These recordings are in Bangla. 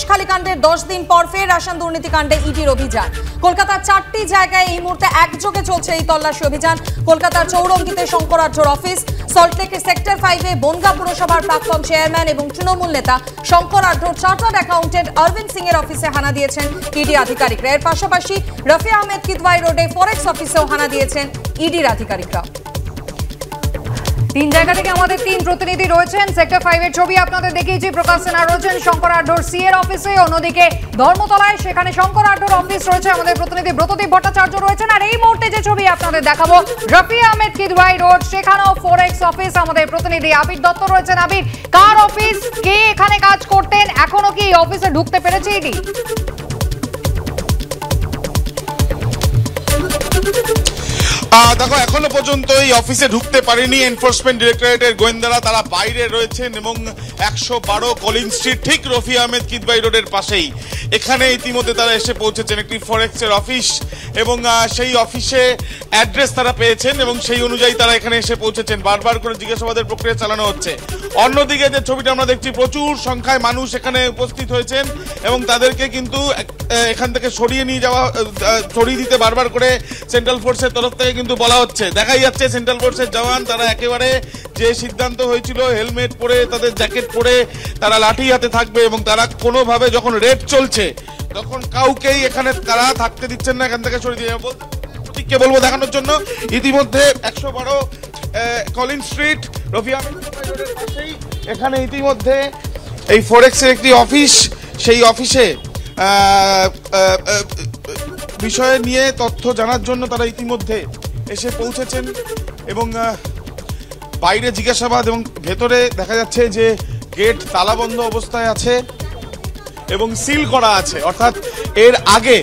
সন্দেশখালী কাণ্ডের 10 দিন পর ফের রেশন দুর্নীতি কাণ্ডে ইডির অভিযান। কলকাতার 4টি জায়গায় এই মুহূর্তে একযোগে চলছে এই তল্লাশি অভিযান। কলকাতার চৌরঙ্গিতে শঙ্করাঢ্যর অফিস, সল্টলেকের সেক্টর 5-এ বনগাঁ পুরসভার প্রাক্তন চেয়ারম্যান এবং তৃণমূল নেতা শঙ্করাঢ্যর চার্টার্ড অ্যাকাউন্টেন্ট অরবিন্দ সিং এর অফিসে হানা দিয়েছেন ইডি আধিকারিকরা। এর পাশাপাশি রফি আহমেদ কিদওয়াই রোডে ফরেক্স অফিসেও হানা দিয়েছেন ইডির আধিকারিকরা। তিন জায়গা থেকে আমাদের তিন প্রতিনিধি রয়েছেন। সেক্টর 5-এর ছবি আপনাদের দেখিয়েছি। প্রকাশ সিনহা রয়েছেন শঙ্করাঢ্যর সি এর অফিসে, অন্যদিকে ধর্মতলায় সেখানে শঙ্করাঢ্যর অফিস রয়েছে, আমাদের প্রতিনিধি ব্রতদীপ ভট্টাচার্য রয়েছেন। আর এই মুহূর্তে যে ছবি আপনাদের দেখাবো রফি আহমেদ কিদওয়াই রোড, সেখানেও ফরেক্স অফিস, আমাদের প্রতিনিধি আবির দত্ত রয়েছেন। আবির, কার অফিস, কে এখানে কাজ করতেন, এখনো কি এই অফিসে ঢুকতে পেরেছে ইডি? দেখো, এখনো পর্যন্ত এই অফিসে ঢুকতে পারেনি এনফোর্সমেন্ট ডিরেক্টরেটের গোয়েন্দারা। তারা বাইরে রয়েছেন এবং 112 কলিং স্ট্রিট ঠিক রফি আহমেদ কিদওয়াই রোডের পাশেই এখানে ইতিমধ্যে তারা এসে পৌঁছেছেন। একটি ফরেক্সের অফিস এবং সেই অফিসে অ্যাড্রেস তারা পেয়েছেন এবং সেই অনুযায়ী তারা এখানে এসে পৌঁছেছেন। বারবার করে জিজ্ঞাসাবাদের প্রক্রিয়া চালানো হচ্ছে। অন্যদিকে যে ছবিটা আমরা দেখছি, প্রচুর সংখ্যায় মানুষ এখানে উপস্থিত হয়েছেন এবং তাদেরকে কিন্তু এখান থেকে সরিয়ে দিতে বারবার করে সেন্ট্রাল ফোর্সের তরফ থেকে কিন্তু বলা হচ্ছে। দেখাই যাচ্ছে সেন্ট্রাল ফোর্সের জওয়ান তারা একেবারে যে সিদ্ধান্ত হয়েছিল হেলমেট পরে, তাদের জ্যাকেট পরে তারা লাঠি হাতে থাকবে এবং তারা কোনোভাবে যখন রেড চলছে তখন কাউকেই এখানে তারা থাকতে দিচ্ছেন না, এখান থেকে সরিয়ে দিয়ে প্রতীককে বলবো দেখানোর জন্য। ইতিমধ্যে 112 কলিং স্ট্রিট রফি আহমেদ রোডের পাশেই এখানে ইতিমধ্যে এই ফরেক্সের একটি অফিস, সেই অফিসে বিষয় নিয়ে তথ্য জানার জন্য তারা ইতিমধ্যে এসে পৌঁছেছেন এবং বাইরে জিজ্ঞাসাবাদ এবং ভেতরে দেখা যাচ্ছে যে গেট তালাবন্ধ অবস্থায় আছে এবং সিল করা আছে, অর্থাৎ এর আগে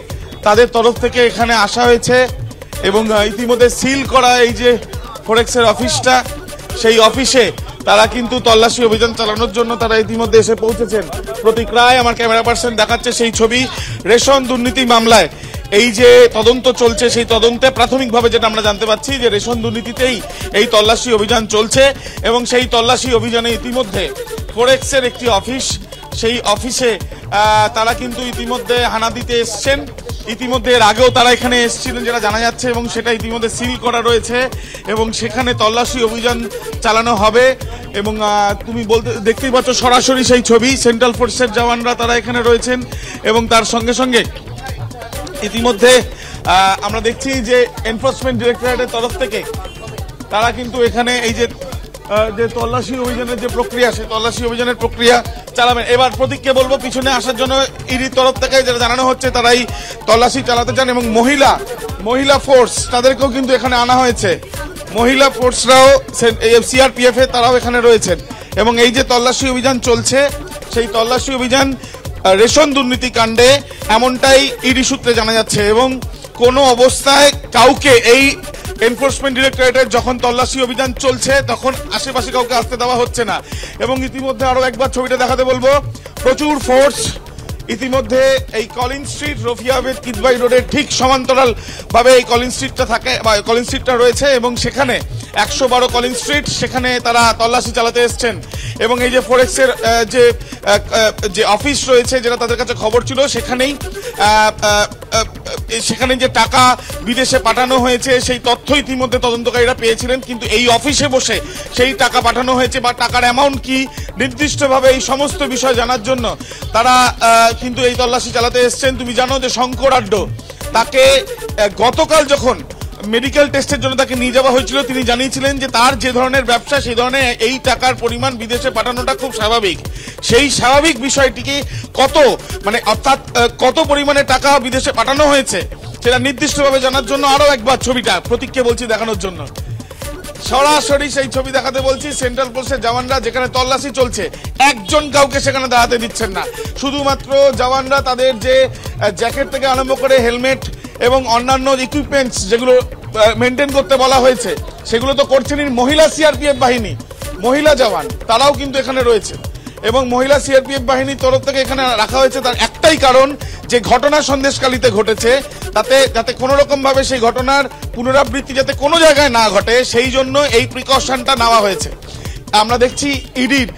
তাদের তরফ থেকে এখানে আসা হয়েছে এবং ইতিমধ্যে সিল করা এই যে ফরেক্সের অফিসটা, সেই অফিসে তারা কিন্তু তল্লাশি অভিযান চালানোর জন্য তারা ইতিমধ্যে এসে পৌঁছেছেন। প্রতীক রায়, আমার ক্যামেরা পার্সন, দেখাচ্ছে সেই ছবি। রেশন দুর্নীতি মামলায় এই যে তদন্ত চলছে, সেই তদন্তে প্রাথমিকভাবে যেটা আমরা জানতে পারছি যে রেশন দুর্নীতিতেই এই তল্লাশি অভিযান চলছে এবং সেই তল্লাশি অভিযানে ইতিমধ্যে ফরেক্সের একটি অফিস, সেই অফিসে তারা কিন্তু ইতিমধ্যে হানা দিতে এসছেন। ইতিমধ্যে এর আগেও তারা এখানে এসেছিলেন যেটা জানা যাচ্ছে এবং সেটা ইতিমধ্যে সিল করা রয়েছে এবং সেখানে তল্লাশি অভিযান চালানো হবে। এবং তুমি দেখতেই পাচ্ছ সরাসরি সেই ছবি, সেন্ট্রাল ফোর্সের জওয়ানরা তারা এখানে রয়েছেন এবং তার সঙ্গে সঙ্গে ইতিমধ্যে আমরা দেখছি যে এনফোর্সমেন্ট ডিরেক্টরেটের তরফ থেকে তারা কিন্তু এখানে এই যে তল্লাশি অভিযানের যে প্রক্রিয়া, সেই তল্লাশি অভিযানের প্রক্রিয়া চালাবেন। এবার প্রতীককে বলবো পিছনে আসার জন্য। ইডির তরফ থেকে যেটা জানানো হচ্ছে তারাই তল্লাশি চালাতে চান এবং মহিলা ফোর্স তাদেরকেও কিন্তু এখানে আনা হয়েছে। মহিলা ফোর্সরাও সিআরপিএফ এ তারাও এখানে রয়েছেন এবং এই যে তল্লাশি অভিযান চলছে, সেই তল্লাশি অভিযান রেশন দুর্নীতি কাণ্ডে এমনটাই ইডি সূত্রে জানা যাচ্ছে এবং কোনো অবস্থায় কাউকে এই এনফোর্সমেন্ট ডিরেক্টরেটের যখন তল্লাশি অভিযান চলছে তখন আশেপাশে কাউকে আসতে দেওয়া হচ্ছে না। এবং ইতিমধ্যে আরো একবার ছবিটা দেখাতে বলবো, প্রচুর ফোর্স ইতিমধ্যে এই কলিং স্ট্রিট রফি আহমেদ কিদওয়াই রোডের ঠিক সমান্তরাল ভাবে এই কলিং স্ট্রিটটা থাকে বা কলিং স্ট্রিটটা রয়েছে এবং সেখানে 112 কলিং স্ট্রিট, সেখানে তারা তল্লাশি চালাতে এসছেন এবং এই যে ফরেক্সের যে অফিস রয়েছে যেটা তাদের কাছে খবর ছিল, সেখানে যে টাকা বিদেশে পাঠানো হয়েছে সেই তথ্য ইতিমধ্যে তদন্তকারীরা পেয়েছিলেন, কিন্তু এই অফিসে বসে সেই টাকা পাঠানো হয়েছে বা টাকার অ্যামাউন্ট কি নির্দিষ্টভাবে এই সমস্ত বিষয় জানার জন্য তারা কিন্তু এই তল্লাশি চালাতে এসছেন। তুমি জানো যে শঙ্করাঢ্য তাকে গতকাল যখন মেডিকেল টেস্টের জন্য তাকে নিয়ে যাওয়া হয়েছিল, তিনি জানিয়েছিলেন যে তার যে ধরনের ব্যবসা সেই ধরনের এই টাকার পরিমাণ বিদেশে পাঠানোটা খুব স্বাভাবিক। সেই স্বাভাবিক বিষয়টিকে অর্থাৎ কত পরিমাণে টাকা বিদেশে পাঠানো হয়েছে সেটা নির্দিষ্টভাবে জানার জন্য আরো একবার ছবিটা প্রতীককে বলছি দেখানোর জন্য। সরাসরি সেই ছবি দেখাতে বলছি। সেন্ট্রাল ফোর্সের জওয়ানরা যেখানে তল্লাশি চলছে, একজন কাউকে সেখানে দাঁড়াতে দিচ্ছেন না। শুধুমাত্র জওয়ানরা তাদের যে জ্যাকেট থেকে আরম্ভ করে হেলমেট এবং অন্যান্য ইকুইপমেন্টস যেগুলো মেনটেন করতে বলা হয়েছে সেগুলো তো করছেনই মহিলা সিআরপিএফ বাহিনী, মহিলা জওয়ান তারাও কিন্তু এখানে রয়েছে এবং মহিলা সিআরপিএফ বাহিনীর তরফ থেকে এখানে রাখা হয়েছে তার একটাই কারণ, যে ঘটনা সন্দেশখালীতে ঘটেছে যাতে কোনো রকম ভাবে সেই ঘটনার পুনরাবৃত্তি যাতে কোনো জায়গায় না ঘটে, সেই জন্য এই প্রিকশনটা নেওয়া হয়েছে। আমরা দেখছি ইডির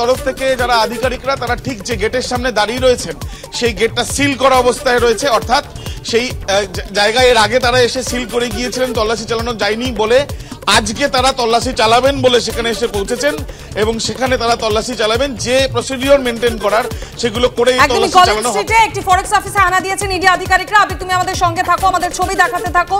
তরফ থেকে যারা আধিকারিকরা তারা ঠিক যে গেটের সামনে দাঁড়িয়ে রয়েছেন সেই গেটটা সিল করা অবস্থায় রয়েছে, অর্থাৎ সেই জায়গায় এর আগে তারা এসে সিল করে গিয়েছিলেন, তল্লাশি চালানো যায়নি বলে আজকে তারা তল্লাশি চালাবেন বলে সেখানে এসে পৌঁছেছেন এবং সেখানে তারা তল্লাশি চালাবেন, যে প্রসিডিওর মেনটেন করার সেগুলো করেই তল্লাশি চালানো হবে। একটি ফরেক্স অফিসে হানা দিয়েছেন ইডি আধিকারিকরা। তুমি আমাদের সঙ্গে থাকো, আমাদের ছবি দেখাতে থাকো।